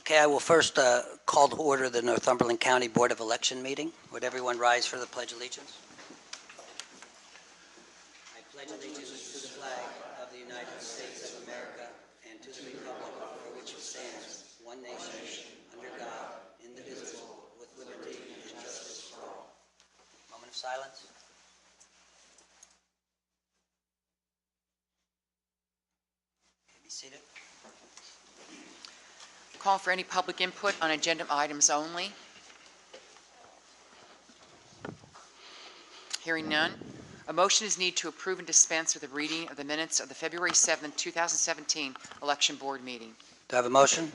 Okay, I will first call to order the Northumberland County Board of Election meeting. Would everyone rise for the Pledge of Allegiance? I pledge allegiance to the flag of the United States of America and to the republic for which it stands, one nation, under God, indivisible, with liberty and justice for all. Moment of silence. Okay, be seated. Call for any public input on agenda items only. Hearing none. A motion is needed to approve and dispense with the reading of the minutes of the February 7, 2017 election board meeting. Do I have a motion?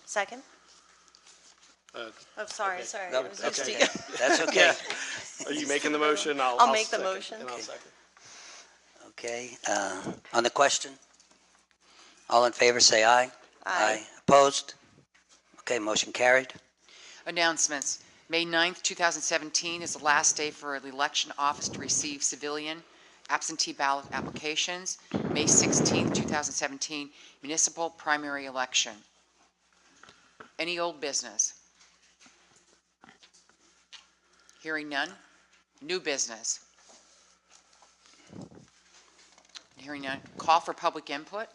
Second? Sorry. No, It was that's just okay. you. That's okay. Yeah. Are you making the motion? I'll make the motion. And I'll second. Okay, on the question, all in favor say aye. Aye. Opposed? Okay, motion carried. Announcements. May 9th, 2017 is the last day for the election office to receive civilian absentee ballot applications. May 16th, 2017, municipal primary election. Any old business? Hearing none. New business. Hearing none. Call for public input.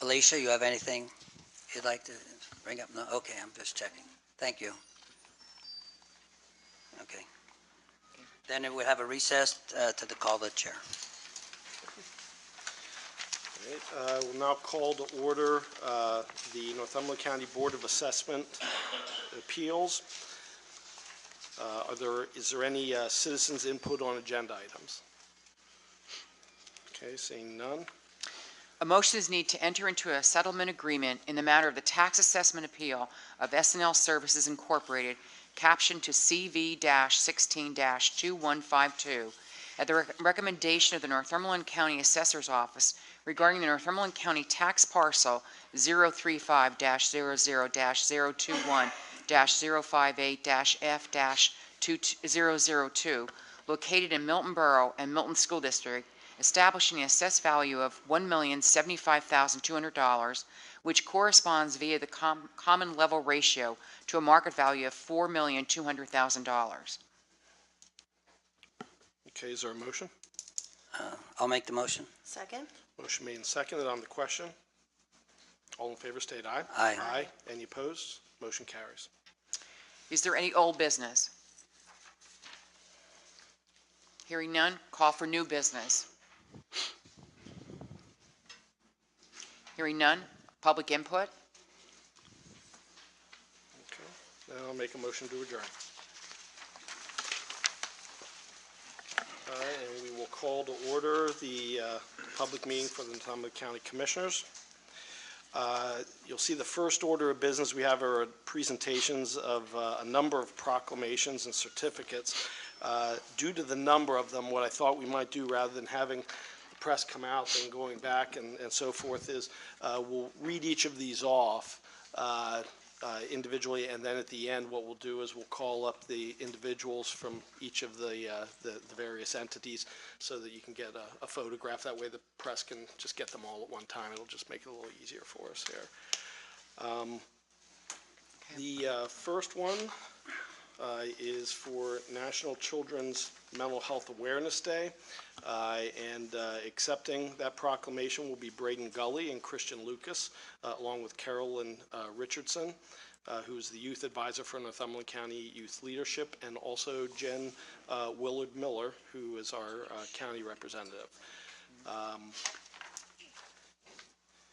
Alicia, you have anything you'd like to bring up? No? Okay, I'm just checking. Thank you. Okay. Then it would have a recess to the call of the chair. All right, we'll now call to order the Northumberland County Board of Assessment Appeals. Is there any citizens' input on agenda items? Okay, seeing none. A motion is needed to enter into a settlement agreement in the matter of the tax assessment appeal of S&L Services Incorporated, captioned to CV-16-2152, at the recommendation of the Northumberland County Assessor's Office regarding the Northumberland County tax parcel 035-00-021-058-F-2002, located in Milton Borough and Milton School District, establishing an assessed value of $1,075,200, which corresponds via the common level ratio to a market value of $4,200,000. Okay, is there a motion? I'll make the motion. Second? Motion made and seconded on the question. All in favor state aye. Aye. Aye. Any opposed? Motion carries. Is there any old business? Hearing none, call for new business. Hearing none, public input. Okay, now I'll make a motion to adjourn. All right, and we will call to order the public meeting for the Northumberland County Commissioners. You'll see the first order of business we have are presentations of a number of proclamations and certificates. Due to the number of them, what I thought we might do rather than having the press come out and going back and so forth is we'll read each of these off individually, and then at the end what we'll do is we'll call up the individuals from each of the various entities so that you can get a photograph. That way the press can just get them all at one time. It'll just make it a little easier for us here. The first one is for National Children's Mental Health Awareness Day, and accepting that proclamation will be Braden Gully and Christian Lucas, along with Carolyn Richardson, who's the youth advisor for Northumberland County Youth Leadership, and also Jen Willard Miller, who is our county representative.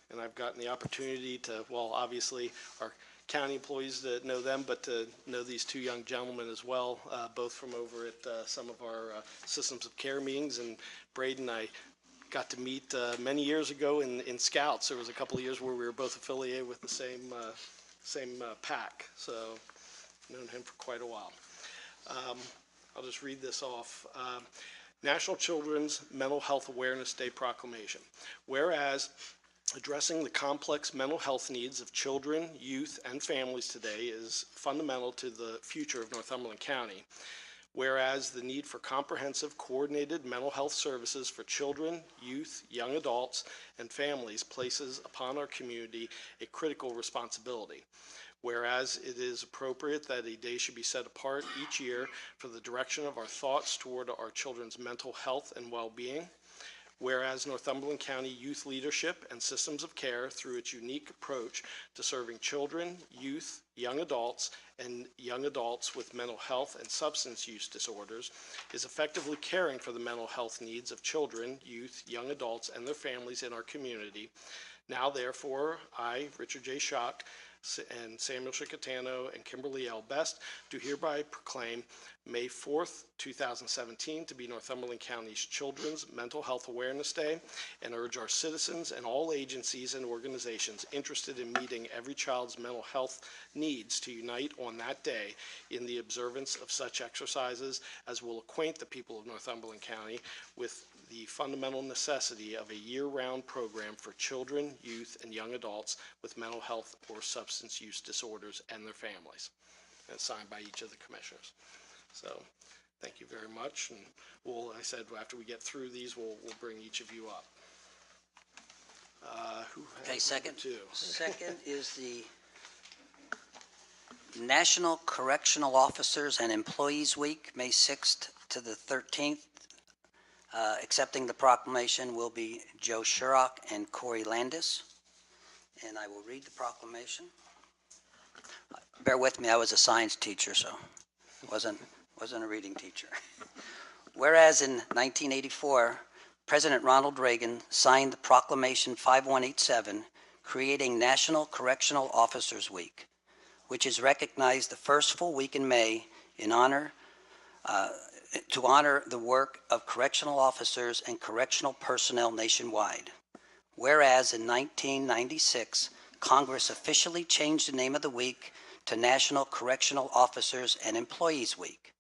And I've gotten the opportunity to, well, obviously our county employees to know them, but to know these two young gentlemen as well, both from over at some of our systems of care meetings. And Braden, I got to meet many years ago in Scouts. There was a couple of years where we were both affiliated with the same pack, so known him for quite a while. I'll just read this off. National Children's Mental Health Awareness Day Proclamation. Whereas addressing the complex mental health needs of children, youth, and families today is fundamental to the future of Northumberland County. Whereas the need for comprehensive, coordinated mental health services for children, youth, young adults, and families places upon our community a critical responsibility. Whereas it is appropriate that a day should be set apart each year for the direction of our thoughts toward our children's mental health and well-being. Whereas Northumberland County Youth Leadership and Systems of Care, through its unique approach to serving children, youth, young adults, and young adults with mental health and substance use disorders, is effectively caring for the mental health needs of children, youth, young adults, and their families in our community. Now, therefore, I, Richard J. Schock, and Samuel Chicatano and Kimberly L. Best do hereby proclaim May 4th, 2017 to be Northumberland County's Children's Mental Health Awareness Day, and urge our citizens and all agencies and organizations interested in meeting every child's mental health needs to unite on that day in the observance of such exercises as will acquaint the people of Northumberland County with the fundamental necessity of a year-round program for children, youth, and young adults with mental health or substance use disorders and their families. And it's signed by each of the commissioners. So thank you very much. And we'll, I said, after we get through these, we'll bring each of you up. Who has Okay, second. number 2? Second is the National Correctional Officers and Employees Week, May 6th to the 13th. Accepting the proclamation will be Joe Shurock and Corey Landis. And I will read the proclamation. Bear with me, I was a science teacher, so wasn't a reading teacher. Whereas in 1984, President Ronald Reagan signed the Proclamation 5187, creating National Correctional Officers Week, which is recognized the first full week in May in to honor the work of correctional officers and correctional personnel nationwide. Whereas in 1996, Congress officially changed the name of the week to National Correctional Officers and Employees Week.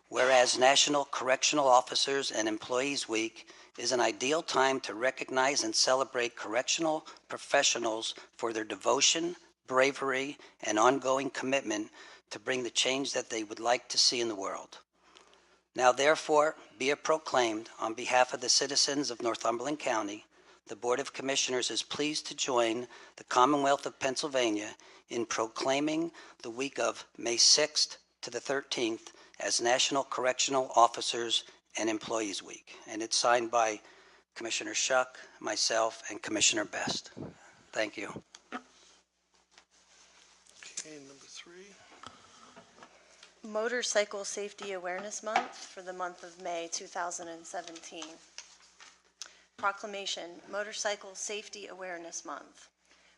Whereas National Correctional Officers and Employees Week is an ideal time to recognize and celebrate correctional professionals for their devotion, bravery, and ongoing commitment to bring the change that they would like to see in the world. Now therefore, be it proclaimed on behalf of the citizens of Northumberland County, the Board of Commissioners is pleased to join the Commonwealth of Pennsylvania in proclaiming the week of May 6th to the 13th as National Correctional Officers and Employees Week. And it's signed by Commissioner Schuck, myself, and Commissioner Best. Thank you. Okay, number 3. Motorcycle Safety Awareness Month for the month of May 2017. Proclamation, Motorcycle Safety Awareness Month.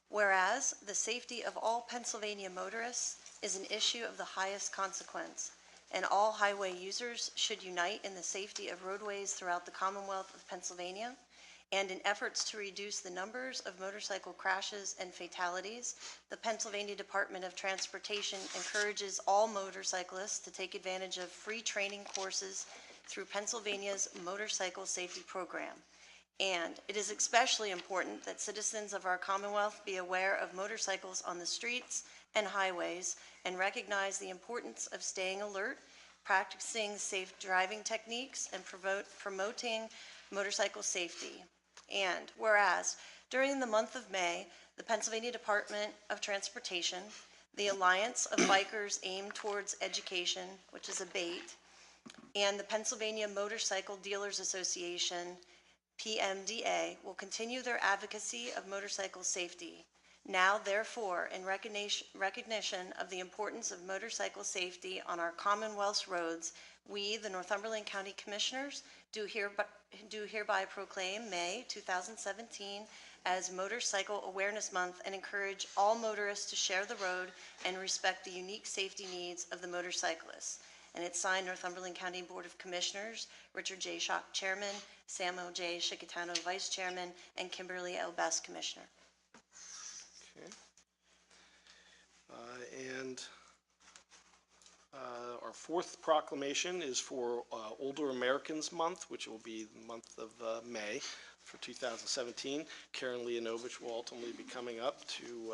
Whereas the safety of all Pennsylvania motorists is an issue of the highest consequence, and all highway users should unite in the safety of roadways throughout the Commonwealth of Pennsylvania, and in efforts to reduce the numbers of motorcycle crashes and fatalities, the Pennsylvania Department of Transportation encourages all motorcyclists to take advantage of free training courses through Pennsylvania's Motorcycle Safety Program. And it is especially important that citizens of our Commonwealth be aware of motorcycles on the streets and highways and recognize the importance of staying alert, practicing safe driving techniques, and promoting motorcycle safety. And whereas during the month of May, the Pennsylvania Department of Transportation, the Alliance of Bikers Aimed Towards Education, which is a BATE, and the Pennsylvania Motorcycle Dealers Association, PMDA, will continue their advocacy of motorcycle safety. Now, therefore, in recognition of the importance of motorcycle safety on our Commonwealth's roads, we, the Northumberland County Commissioners, do hereby proclaim May 2017 as Motorcycle Awareness Month and encourage all motorists to share the road and respect the unique safety needs of the motorcyclists. And it's signed Northumberland County Board of Commissioners, Richard J. Schock, Chairman, Samuel J. Chicatano, Vice Chairman, and Kimberly L. Best, Commissioner. Okay. And our fourth proclamation is for Older Americans Month, which will be the month of May for 2017. Karen Leonovich will ultimately be coming up to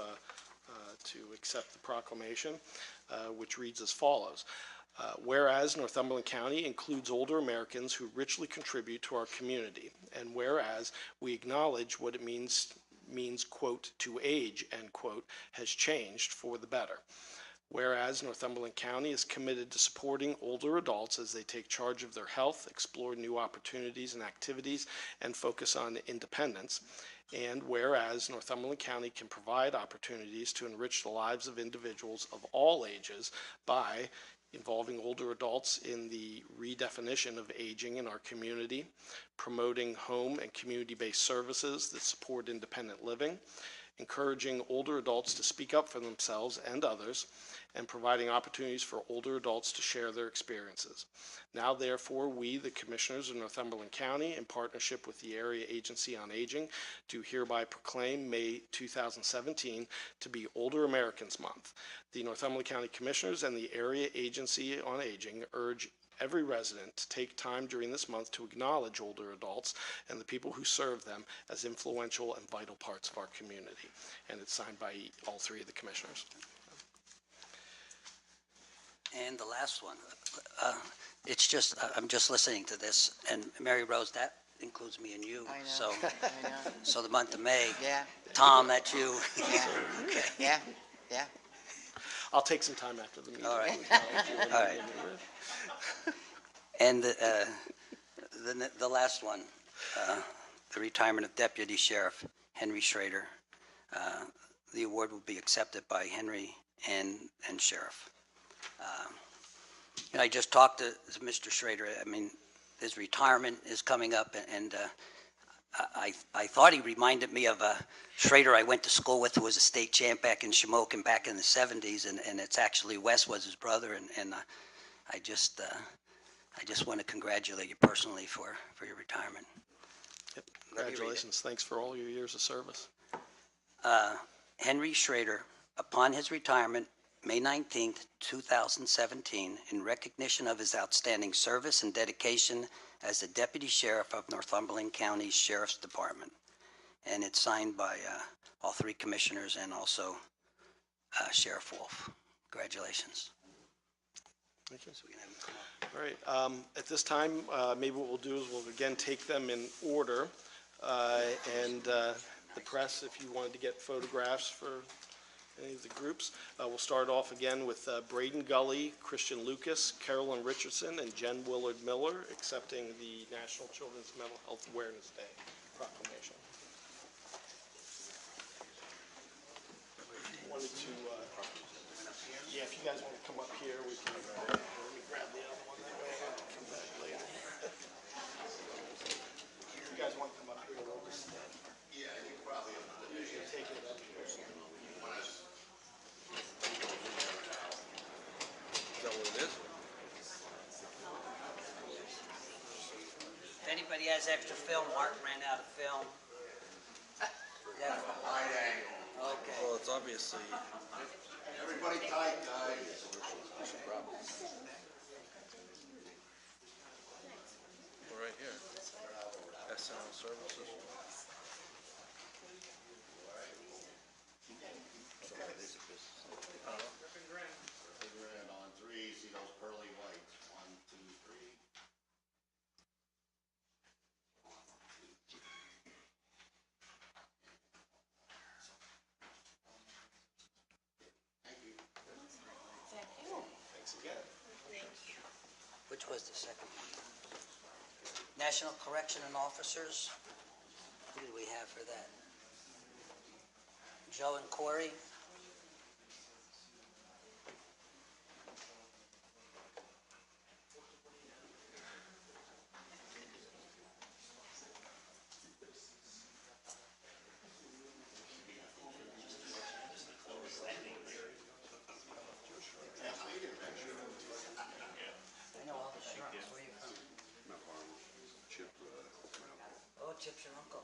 accept the proclamation, which reads as follows. Whereas Northumberland County includes older Americans who richly contribute to our community, and whereas we acknowledge what it means, quote, to age, end quote, has changed for the better. Whereas Northumberland County is committed to supporting older adults as they take charge of their health, explore new opportunities and activities, and focus on independence. And whereas Northumberland County can provide opportunities to enrich the lives of individuals of all ages by involving older adults in the redefinition of aging in our community, promoting home and community-based services that support independent living, encouraging older adults to speak up for themselves and others, and providing opportunities for older adults to share their experiences. Now, therefore, we, the Commissioners of Northumberland County, in partnership with the Area Agency on Aging, do hereby proclaim May 2017 to be Older Americans Month. The Northumberland County Commissioners and the Area Agency on Aging urge every resident to take time during this month to acknowledge older adults and the people who serve them as influential and vital parts of our community. And it's signed by all three of the commissioners. And the last one, it's just, I'm just listening to this, and Mary Rose, that includes me and you. I know. So, I know. so the month of May. Yeah. Tom, that's you. Yeah. Okay. Yeah. Yeah. I'll take some time after the meeting. All right. to acknowledge you and All right. and- And the last one, the retirement of Deputy Sheriff Henry Schrader. The award will be accepted by Henry and Sheriff. And I just talked to Mr. Schrader. I mean, his retirement is coming up, and I thought he reminded me of a Schrader I went to school with, who was a state champ back in Shamokin back in the 70s, and it's actually Wes was his brother, and I just want to congratulate you personally for your retirement. Yep. Congratulations. Thanks for all your years of service. Henry Schrader, upon his retirement, May 19th, 2017, in recognition of his outstanding service and dedication as the Deputy Sheriff of Northumberland County Sheriff's Department. And it's signed by all three commissioners and also Sheriff Wolf. Congratulations. Thank you. All right. At this time, maybe what we'll do is we'll again take them in order. And the press, if you wanted to get photographs for any of the groups. We'll start off again with Braden Gully, Christian Lucas, Carolyn Richardson, and Jen Willard Miller accepting the National Children's Mental Health Awareness Day proclamation. Wanted to, yeah, if you guys want to come up here, we can, let me grab the other one that way, I have to come back later. If you guys want to come up here, we'll just, yeah, you probably usually take it up here. Is that what it is? If anybody has extra film, Mark ran out of film. Yeah. Okay. Well, it's obviously. Everybody tight, guys. We're right here. SNL Services. Figure it on three, see those pearly whites. 1, 2, 3. Thanks again. Which was the second one? National Correction and Officers. Who did we have for that? Joe and Corey. I know all the shrubs. Where are you from? Oh, Chip's your uncle.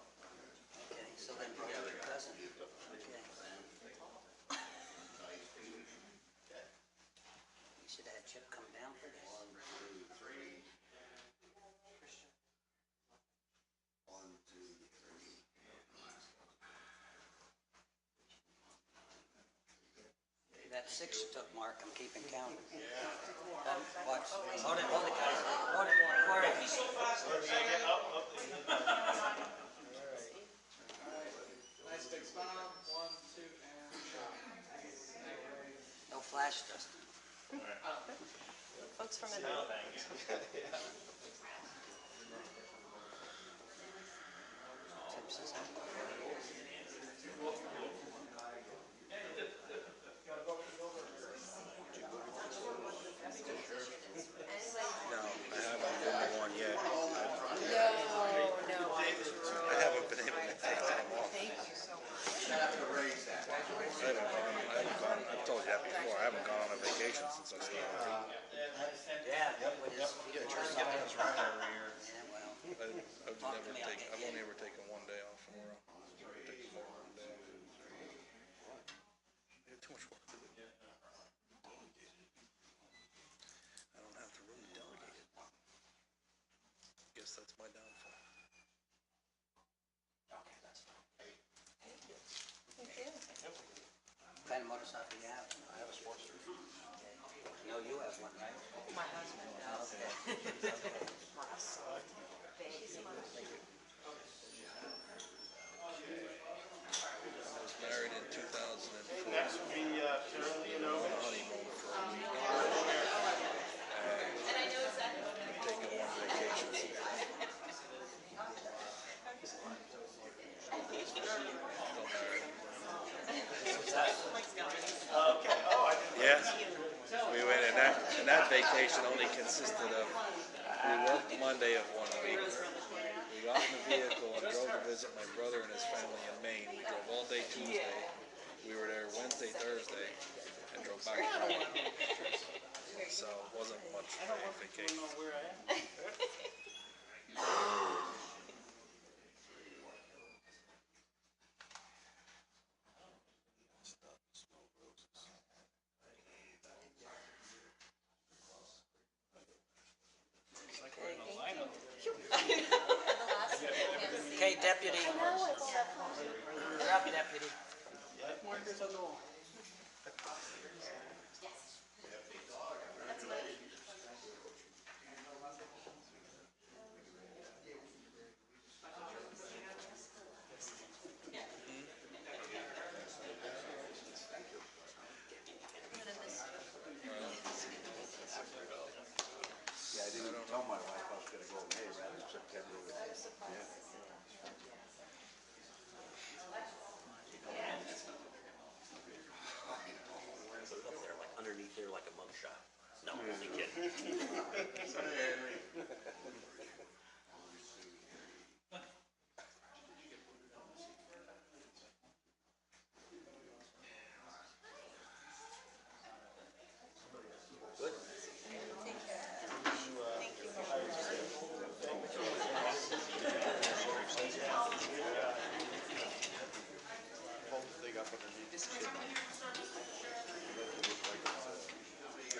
Okay, so then you're your cousin. Okay. That's 6 you took, Mark. I'm keeping count. Watch. Hold it, guys. Hold it, Corey. Nice big smile. 1, 2, and shot. No flash, Justin. Folks from it. Tips is out. No, I haven't been to one yet. No. I haven't been able to take time off. I've told you that before, I haven't gone on a vacation since I started. Yeah, with his pictures. Yeah, well. I've only ever taken one day off in a row. Never taken more than one day off. I have too much work to do. I don't have the room to delegate it. Guess that's my downfall. What kind of motorcycle do you have? I have a Sportster. No, you have one, right? My husband. I was married in 2004. Next would be Carolyn On a honeymoon for a week. I've taken one vacation since then. Still married. Yeah, we went, and that vacation only consisted of, we worked Monday of one week. We got in the vehicle and drove to visit my brother and his family in Maine. We drove all day Tuesday. We were there Wednesday, Thursday, and drove back Friday. So it wasn't much of a vacation. Okay, deputy. You're up, deputy. Markers on the wall. Yeah, I didn't tell my wife I was gonna go in May rather than September. Yeah. Up there, like underneath there, like a mugshot. No, only kidding.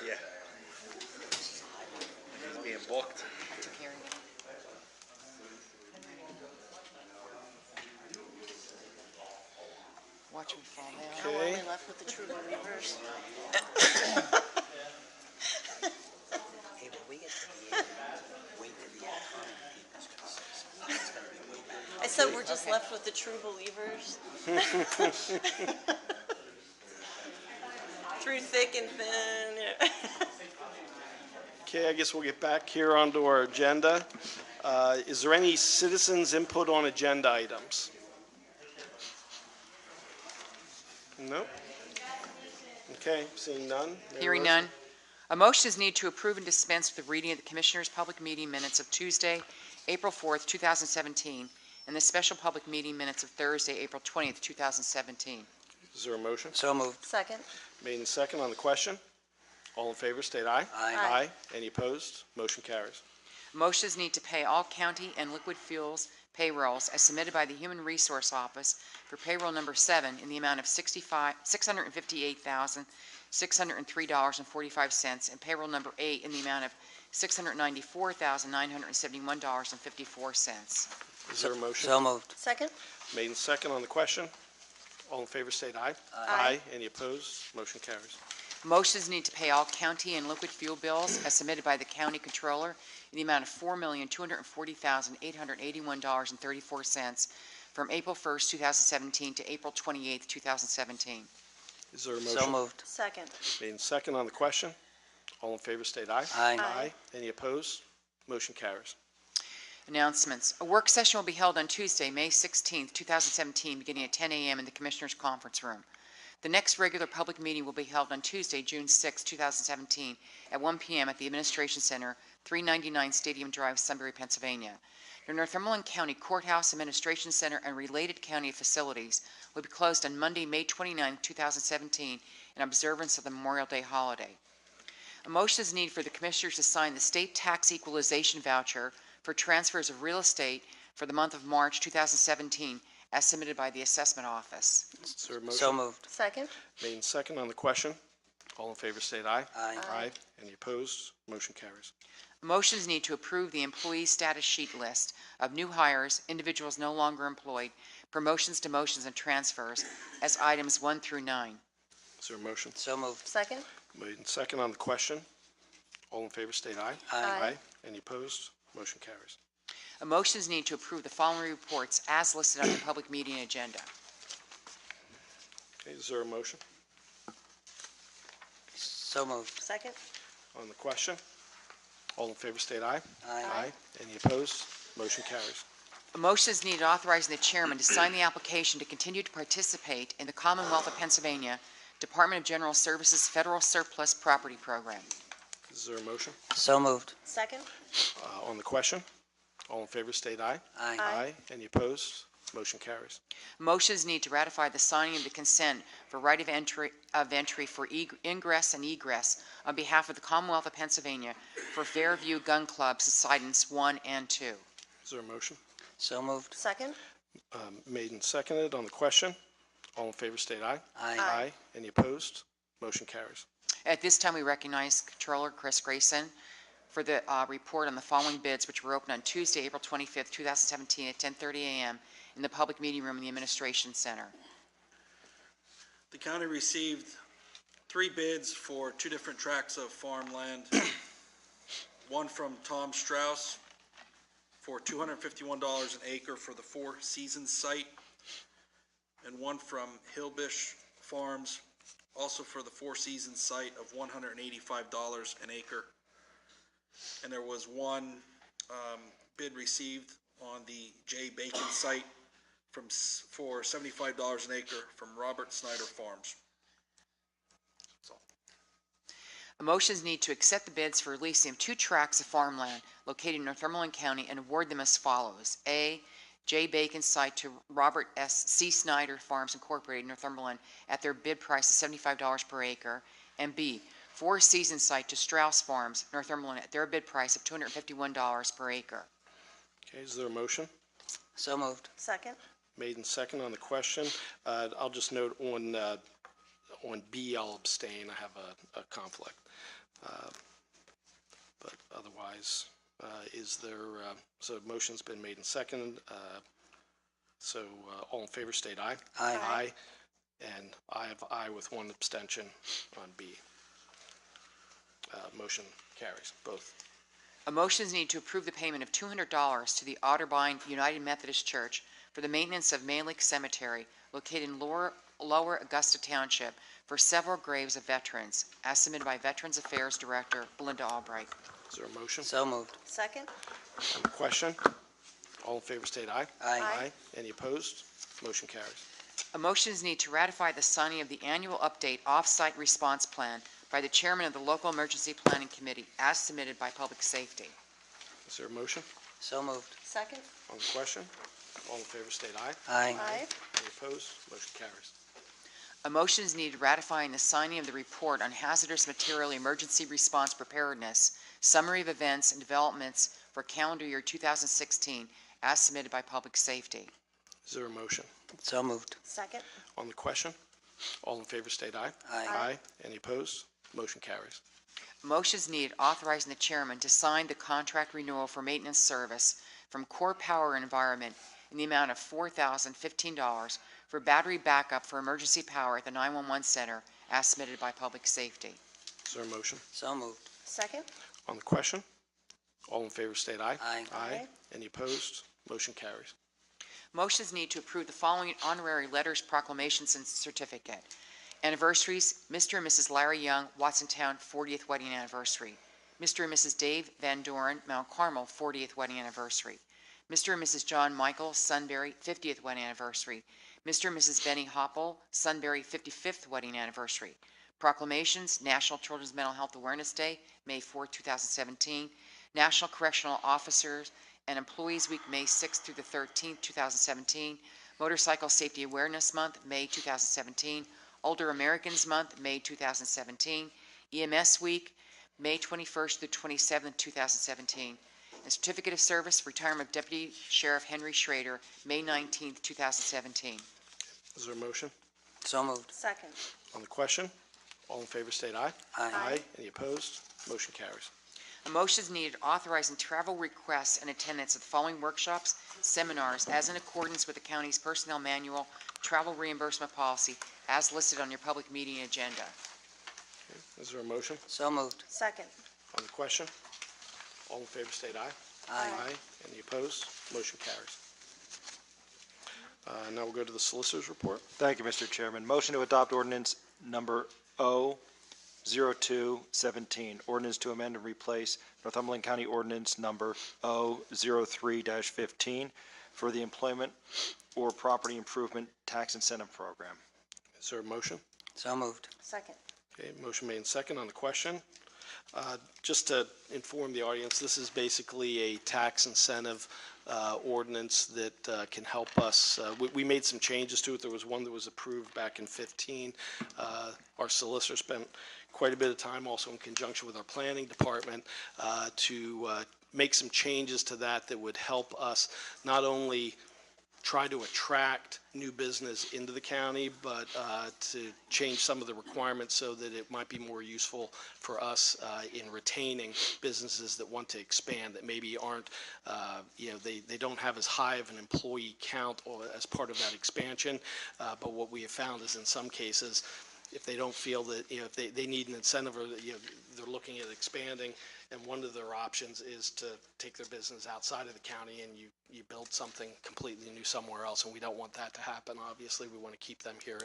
Yeah. He's being booked. I took care of it. Watch me fall down. Now we're only left with the true believers. Hey, when we get to the end, wait till the end. He's gonna say something. It's gonna be way back. I said we're just left with the true believers. Through thick and thin. Okay, I guess we'll get back here onto our agenda. Is there any citizens' input on agenda items? No? Okay, seeing none. Mayor Hearing Rosen? none. A motion is needed to approve and dispense with the reading of the Commissioners' public meeting minutes of Tuesday, April 4th, 2017, and the special public meeting minutes of Thursday, April 20th, 2017. Is there a motion? So moved. Second. Made in second on the question. All in favor, state aye. Aye. Aye. Any opposed? Motion carries. Motion is needed to pay all county and liquid fuels payrolls as submitted by the Human Resource Office for payroll number 7 in the amount of $658,603.45 and payroll number 8 in the amount of $694,971.54. Is there a motion? So moved. Second. Made in second on the question. All in favor state aye. Aye. Any opposed? Motion carries. Motions need to pay all county and liquid fuel bills as submitted by the county controller in the amount of $4,240,881.34 from April 1st, 2017 to April 28th, 2017. Is there a motion? So moved. Second. Made and second on the question. All in favor state aye. Aye. Aye. Any opposed? Motion carries. Announcements. A work session will be held on Tuesday, May 16th, 2017, beginning at 10 a.m. in the Commissioners' Conference Room. The next regular public meeting will be held on Tuesday, June 6, 2017, at 1 p.m. at the Administration Center, 399 Stadium Drive, Sunbury, Pennsylvania. The Northumberland County Courthouse, Administration Center, and related county facilities will be closed on Monday, May 29, 2017, in observance of the Memorial Day holiday. A motion is needed for the Commissioners to sign the state tax equalization voucher for transfers of real estate for the month of March 2017, as submitted by the Assessment Office. Is there a motion? So moved. Second. Made and second on the question. All in favor state aye. Aye. Aye. Any opposed? Motion carries. Motions need to approve the employee status sheet list of new hires, individuals no longer employed, promotions, demotions, and transfers as items 1 through 9. Is there a motion? So moved. Second. Made and second on the question. All in favor state aye. Aye. Any opposed? Motion carries. Motions need to approve the following reports as listed on the public meeting agenda. Okay, is there a motion So moved. Second. on the question? All in favor state aye. Aye. Any opposed? Motion carries. A motion is needed authorizing the chairman to sign the application to continue to participate in the Commonwealth of Pennsylvania Department of General Services Federal Surplus Property Program. Is there a motion So moved. Second. on the question? All in favor state aye. Aye. Aye. Any opposed? Motion carries. Motions need to ratify the signing of the consent for right of entry for ingress and egress on behalf of the Commonwealth of Pennsylvania for Fairview Gun Club Subsidence 1 and 2. Is there a motion? So moved. Second. Made and seconded on the question. All in favor state aye. Aye. Any opposed? Motion carries. At this time, we recognize Controller Chris Grayson for the report on the following bids, which were opened on Tuesday, April 25th, 2017 at 10:30 a.m. in the public meeting room in the Administration Center. The county received 3 bids for 2 different tracts of farmland. One from Tom Strauss for $251 an acre for the Four Seasons site, and one from Hillbish Farms, also for the Four Seasons site, of $185 an acre. And there was one bid received on the J. Bacon site for $75 an acre from Robert Snyder Farms. That's all. Motions need to accept the bids for releasing of 2 tracts of farmland located in Northumberland County and award them as follows. A, J. Bacon site to Robert C. Snyder Farms Incorporated, Northumberland, at their bid price of $75 per acre. And B, Four Seasons site to Strauss Farms, Northumberland, at their bid price of $251 per acre. Okay, is there a motion? So moved. Second. Made and second on the question. I'll just note on B, I'll abstain. I have a conflict. But otherwise, is there, so motion's been made and seconded. So all in favor state aye. Aye. Aye. And I have aye with 1 abstention on B. Motion carries, both. A motion is needed to approve the payment of $200 to the Otterbein United Methodist Church for the maintenance of Malick Cemetery, located in Lower Augusta Township, for several graves of veterans, as submitted by Veterans Affairs Director Belinda Albright. Is there a motion So moved. Second. on the question? All in favor state aye. Aye. Any opposed? Motion carries. A motion is needed to ratify the signing of the annual update off-site response plan by the chairman of the Local Emergency Planning Committee, as submitted by Public Safety. Is there a motion So moved. Second. on the question? All in favor state aye. Aye. Aye. Any opposed? Motion carries. A motion is needed ratifying the signing of the report on hazardous material emergency response preparedness, summary of events and developments for calendar year 2016, as submitted by Public Safety. Is there a motion So moved. Second. on the question? All in favor state aye. Aye. Any opposed? Motion carries. A motion is needed authorizing the chairman to sign the contract renewal for maintenance service from Core Power Environment in the amount of $4,015 for battery backup for emergency power at the 911 center as submitted by Public Safety. Is there a motion? So moved. Second? On the question? All in favor state aye. Aye. Aye. Any opposed? Motion carries. Motions need to approve the following honorary letters, proclamations, and certificate. Anniversaries: Mr. and Mrs. Larry Young, Watsontown, 40th wedding anniversary. Mr. and Mrs. Dave Van Doren, Mount Carmel, 40th wedding anniversary. Mr. and Mrs. John Michael, Sunbury, 50th wedding anniversary. Mr. and Mrs. Benny Hopple, Sunbury, 55th wedding anniversary. Proclamations: National Children's Mental Health Awareness Day, May 4, 2017. National Correctional Officers and Employees Week, May 6th through the 13th, 2017. Motorcycle Safety Awareness Month, May 2017. Older Americans Month, May 2017. EMS Week, May 21st through 27th, 2017. And Certificate of Service, Retirement of Deputy Sheriff Henry Schrader, May 19th, 2017. Is there a motion? So moved. Second? On the question? All in favor state aye. Aye. Any opposed? Motion carries. A motion is needed authorizing travel requests and attendance at the following workshops, seminars, as in accordance with the county's personnel manual, travel reimbursement policy, as listed on your public meeting agenda. Is there a motion? So moved. Second? On the question? All in favor state aye. Aye. Any opposed? Motion carries. Now we'll go to the solicitor's report. Thank you, Mr. Chairman. Motion to adopt ordinance number O0217, ordinance to amend and replace Northumberland County Ordinance number O03-15 for the employment or property improvement tax incentive program. Is there a motion? So moved. Second? Okay, motion made and second on the question. Just to inform the audience, this is basically a tax incentive ordinance that can help us. We made some changes to it. There was one that was approved back in 15. Our solicitor spent quite a bit of time also in conjunction with our planning department to make some changes to that that would help us not only try to attract new business into the county, but to change some of the requirements so that it might be more useful for us in retaining businesses that want to expand, that maybe aren't, they don't have as high of an employee count or as part of that expansion. But what we have found is in some cases, if they don't feel that, if they need an incentive or, they're looking at expanding, and one of their options is to take their business outside of the county and you build something completely new somewhere else, and we don't want that to happen. Obviously, we want to keep them here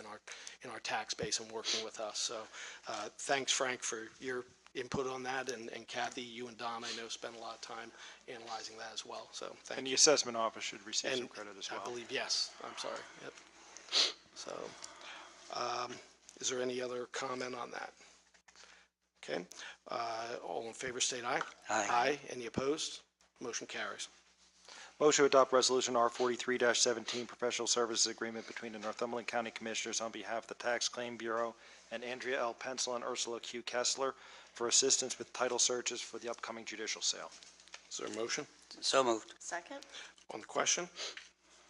in our tax base and working with us. So thanks, Frank, for your input on that, and Kathy, you and Don, I know, spent a lot of time analyzing that as well. So thank And you. the assessment office should receive some credit as well. I believe, yes. I'm sorry. Yep. So is there any other comment on that? Okay. All in favor state aye. Aye. Any opposed? Motion carries. Motion to adopt resolution R43-17, professional services agreement between the Northumberland County Commissioners on behalf of the Tax Claim Bureau and Andrea L. Pencil and Ursula Q. Kessler for assistance with title searches for the upcoming judicial sale. Is there a motion? So moved. Second? On the question?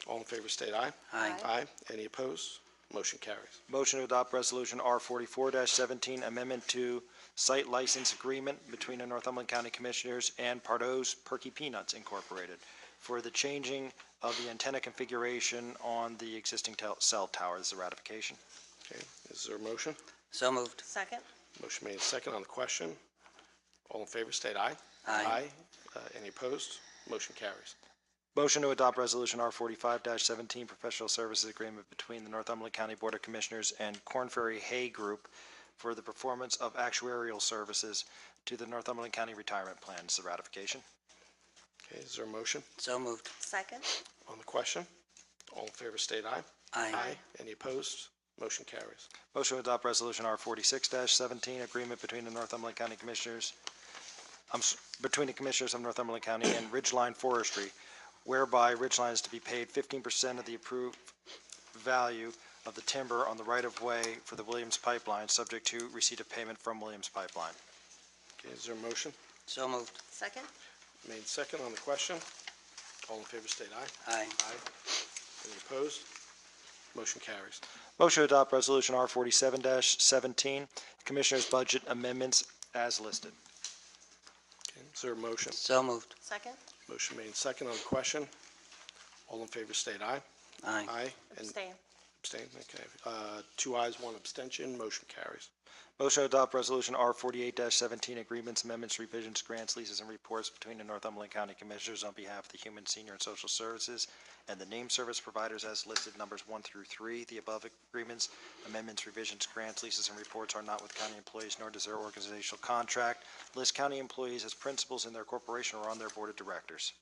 All in favor state aye. Aye. Aye. Any opposed? Motion carries. Motion to adopt resolution R44-17, amendment to site license agreement between the Northumberland County Commissioners and Pardo's Perky Peanuts Incorporated for the changing of the antenna configuration on the existing cell tower. This is a ratification. Okay. Is there a motion? So moved. Second? Motion made second on the question. All in favor state aye. Aye. Any opposed? Motion carries. Motion to adopt resolution R45-17, professional services agreement between the Northumberland County Board of Commissioners and Korn Ferry Hay Group for the performance of actuarial services to the Northumberland County Retirement Plan. This is a ratification. Okay. Is there a motion? So moved. Second? On the question? All in favor state aye. Aye. Any opposed? Motion carries. Motion to adopt resolution R46-17, agreement between the Northumberland County Commissioners, between the Commissioners of Northumberland County and Ridgeline Forestry, whereby Ridgeline is to be paid 15% of the approved value of the timber on the right-of-way for the Williams Pipeline, subject to receipt of payment from Williams Pipeline. Okay. Is there a motion? So moved. Second? Made second on the question. All in favor state aye. Aye. Any opposed? Motion carries. Motion to adopt resolution R47-17, Commissioners' budget amendments as listed. Okay. Is there a motion? So moved. Second? Motion made second on the question. All in favor state aye. Aye. And Abstain. Abstain, okay. 2 ayes, 1 abstention, motion carries. Motion to adopt Resolution R48-17, agreements, amendments, revisions, grants, leases, and reports between the Northumberland County Commissioners on behalf of the Human, Senior, and Social Services and the named service providers as listed, numbers 1 through 3. The above agreements, amendments, revisions, grants, leases, and reports are not with county employees, nor does their organizational contract list county employees as principals in their corporation or on their board of directors.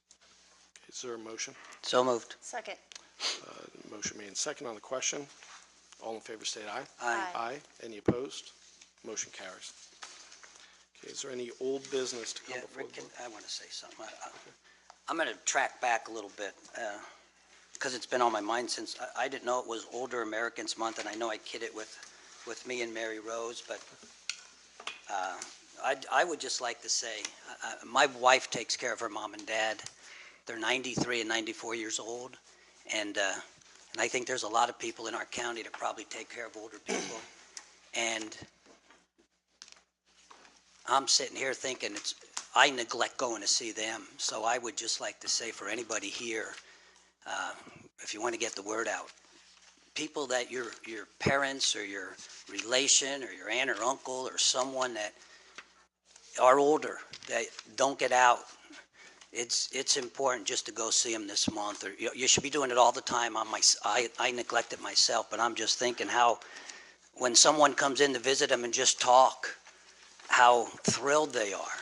Is there a motion? So moved. Second. Motion made and second on the question. All in favor state aye. Aye. Aye. Any opposed? Motion carries. Okay, is there any old business to come Yeah, before? Rick, I want to say something. I'm going to track back a little bit, because it's been on my mind since, I didn't know it was Older Americans Month, and I know I kidded with me and Mary Rose, but I would just like to say, my wife takes care of her mom and dad. They're 93 and 94 years old, and I think there's a lot of people in our county that probably take care of older people. And I'm sitting here thinking I neglect going to see them. So I would just like to say for anybody here, if you want to get the word out, people that your parents or your relation or your aunt or uncle or someone that are older that don't get out, it's important just to go see them this month. Or you should be doing it all the time. I neglect it myself, but I'm just thinking how when someone comes in to visit them and just talk, how thrilled they are.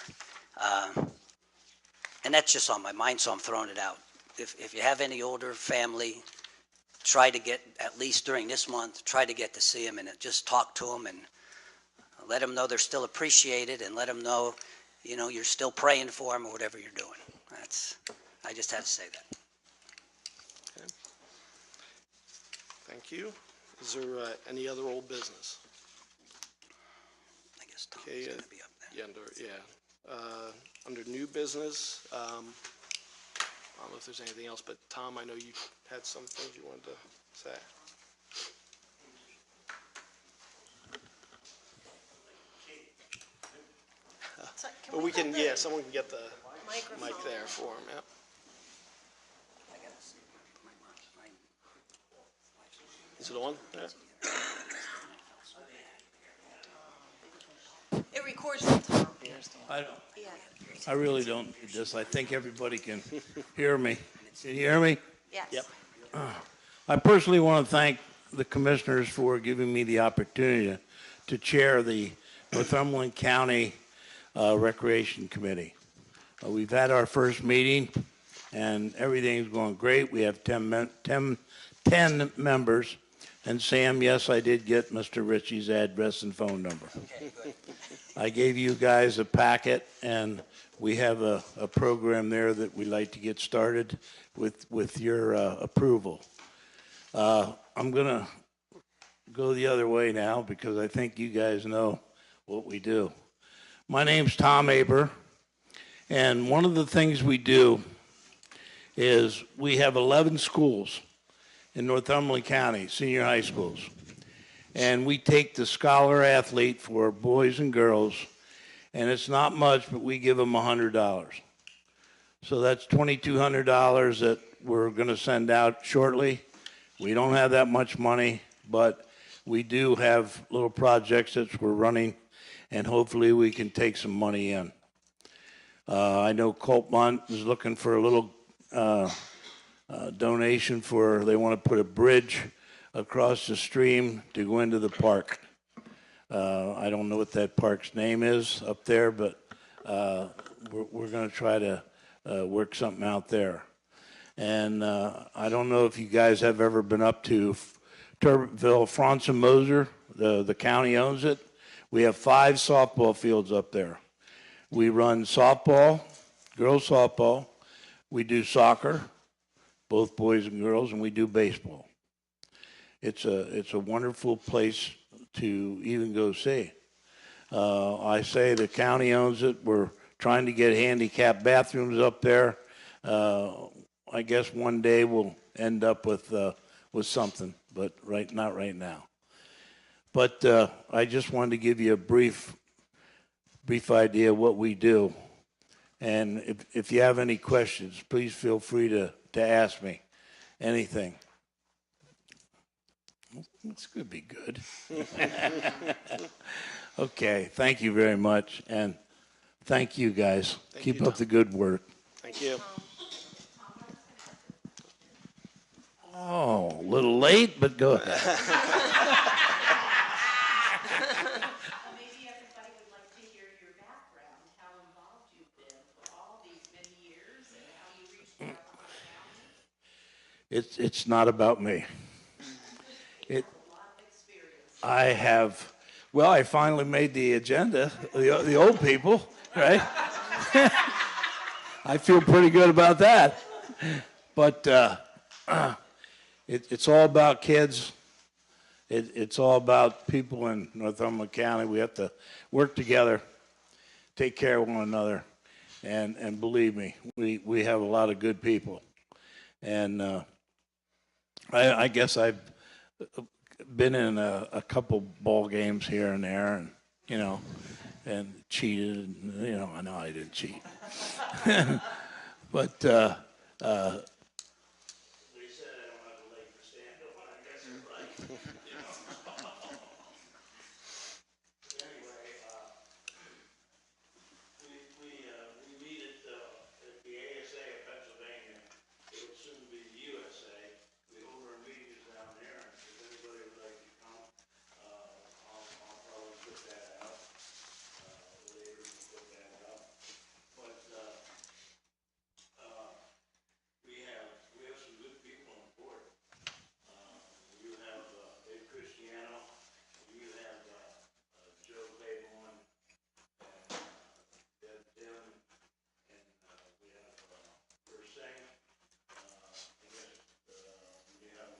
And that's just on my mind, so I'm throwing it out. If you have any older family, try to get, at least during this month, try to get to see them and just talk to them and let them know they're still appreciated, and let them know, you're still praying for them or whatever you're doing. I just had to say that. Okay. Thank you. Is there any other old business? I guess Tom's Okay, going to be up there. Under new business, I don't know if there's anything else, but Tom, I know you had some things you wanted to say. So But we can, someone can get the Microphone. mic there for him, yeah. I got to see my Is it on? Yeah. It records the Tom. I really don't need this. I think everybody can hear me. Can you hear me? Yes. Yep. I personally want to thank the commissioners for giving me the opportunity to chair the Northumberland County Recreation Committee. We've had our first meeting, and everything's going great. We have 10 members. And Sam, yes, I did get Mr. Ritchie's address and phone number. Okay, good. I gave you guys a packet, and we have a program there that we'd like to get started with your approval. I'm going to go the other way now because I think you guys know what we do. My name's Tom Aber, and one of the things we do is we have 11 schools in Northumberland County, senior high schools. And we take the scholar athlete for boys and girls, and it's not much, but we give them $100. So that's $2,200 that we're going to send out shortly. We don't have that much money, but we do have little projects that we're running, and hopefully we can take some money in. I know Coltmont is looking for a little donation for, they want to put a bridge across the stream to go into the park. I don't know what that park's name is up there, but we're going to try to work something out there. And I don't know if you guys have ever been up to Turbertville, Franz and Moser. The county owns it. We have 5 softball fields up there. We run softball, girls softball. We do soccer, both boys and girls, and we do baseball. It's a wonderful place to even go see. I say the county owns it. We're trying to get handicapped bathrooms up there. I guess one day we'll end up with something, but not right now. But I just wanted to give you a brief idea of what we do. And if you have any questions, please feel free to ask me anything. It's going to be good. Okay, thank you very much, and thank you, guys. Keep up the good work. Thank you. Oh, a little late, but go ahead. Maybe everybody would like to hear your background, how involved you've been for all these many years, and how you reached Northumberland County. It's not about me. I have, well, I finally made the agenda, the old people, right? I feel pretty good about that. But it's all about kids. It's all about people in Northumberland County. We have to work together, take care of one another, and believe me, we have a lot of good people. And I guess I've been in a couple ball games here and there, and and cheated. And, I know I didn't cheat, but They said I don't have a leg for stand-up, I guess you're right. Anyway, we meet at the ASA of Pennsylvania. It will soon be the USA. We hold our meetings down there, and if anybody would like to come, I'll probably put that out. Later, we'll put that out. But, we have some good people on board. You have, Dave Cristiano, you have, Joe Claiborne, and, Deb Dim, and, we have, Bruce Singh, we have,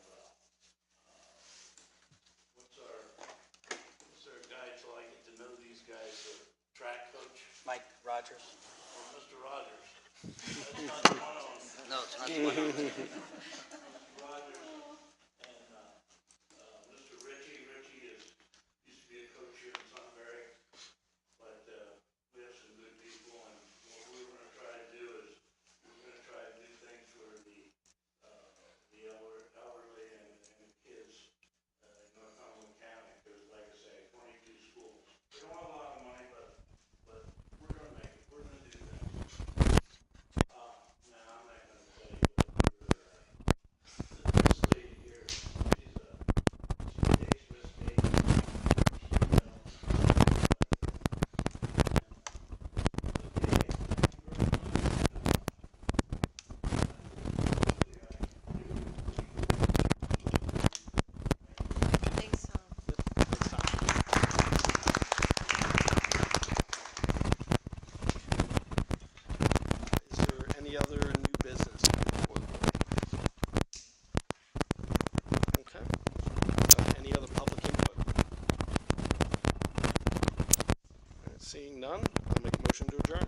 what's our guy, till I get to know these guys, track coach, Mike Rogers? Mr. Rogers. That's not the one on No, it's not the one. Rogers, and, Mr. Ritchie. Ritchie used to be a coach here in Sunbury, but, we have some good people, and what we were gonna try to do is, we're gonna try to do things for the elderly and the kids, in Northumberland County, because like I say, 22 schools. We don't have a lot of money, but we're gonna make it, we're gonna do things. Now, I'm not gonna tell you what this lady here, she takes mistakes. Thanks, Tom. Is there any other new business before the board? Okay. Any other public input? Seeing none, I'll make a motion to adjourn.